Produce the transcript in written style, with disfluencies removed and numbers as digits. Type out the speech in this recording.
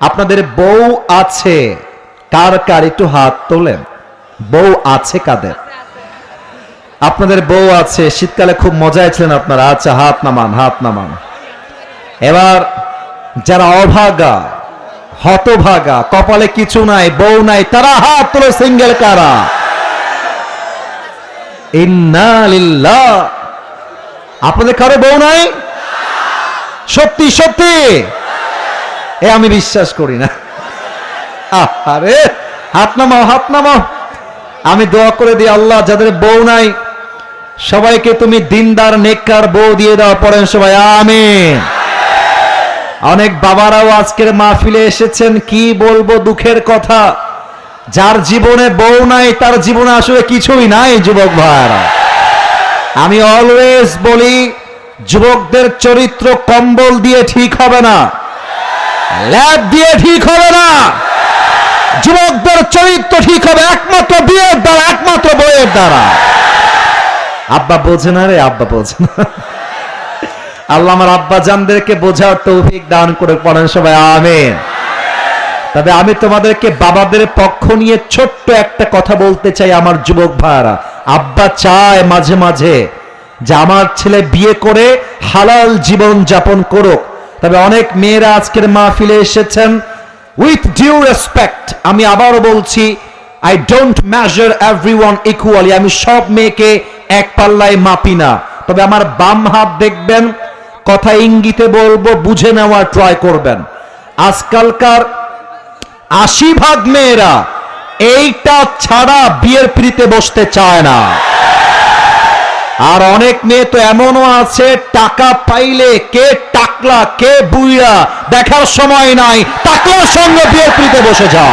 আপনাদের বউ আছে কার কার একটু হাত তোলেন। বউ আছে কাদের? আপনাদের বউ আছে, শীতকালে খুব মজায় ছিলেন আপনারা। আচ্ছা, হাত নামান, হাত নামান। এবার যারা অভাগা, হতভাগা, কপালে কিছু নাই, বউ নাই, তারা হাত তোলো। সিঙ্গেল কারা? ইন্না লিল্লাহ। আপনাদের কারো বউ নাই? সত্যি সত্যি? এ আমি বিশ্বাস করি না। আরে হাত নামাও, হাত নামাও। আমি দোয়া করে দিই, আল্লাহ যাদের বউ নাই সবাইকে তুমি দিনদার নেককার বউ দিয়ে দাও। পড়েন সবাই আমিন। অনেক বাবারাও আজকের মাহফিলে এসেছেন, কি বলবো দুঃখের কথা, যার জীবনে বউ নাই তার জীবনে আসলে কিছুই নাই। যুবক ভাইরা, আমি অলওয়েজ বলি, যুবকদের চরিত্র কম্বল দিয়ে ঠিক হবে না, ল্যাব দিয়ে ঠিক হবে না। যুবকদের চরিত্র ঠিক হবে একমাত্র বিয়ের দ্বারা, একমাত্র বইয়ের দ্বারা। আব্বা বোঝে না রে, আব্বা বোঝে না। আল্লাহ আমার আব্বা জানদেরকে বোঝার তৌফিক দান করে। পড়েন সবাই আমিন। তবে আমি তোমাদেরকে বাবাদের পক্ষ নিয়ে ছোট্ট একটা কথা বলতে চাই। আমার যুবক ভাইরা, আব্বা চায় মাঝে মাঝে যে আমার ছেলে বিয়ে করে হালাল জীবন যাপন করুক। তবে অনেক মেয়েরা আজকের মাহফিলে এসেছেন, উইথ ডিউ রেসপেক্ট আমি আবারও বলছি, I don't measure everyone equally. আমি সব মেয়েকে এক পাল্লায় মাপি না। তবে আমার বাম হাত দেখবেন, কথা ইঙ্গিতে বলবো, বুঝে নেওয়ার ট্রাই করবেন। আজকালকার ৮০% মেয়েরা এইটা ছাড়া বিয়ের পিড়িতে বসতে চায় না। আর অনেক মেয়ে তো এমনও আছে, টাকা পাইলে কে টাকলা কে বুইড়া দেখার সময় নাই, টাকলার সঙ্গে বিয়ের পিড়িতে বসে যায়।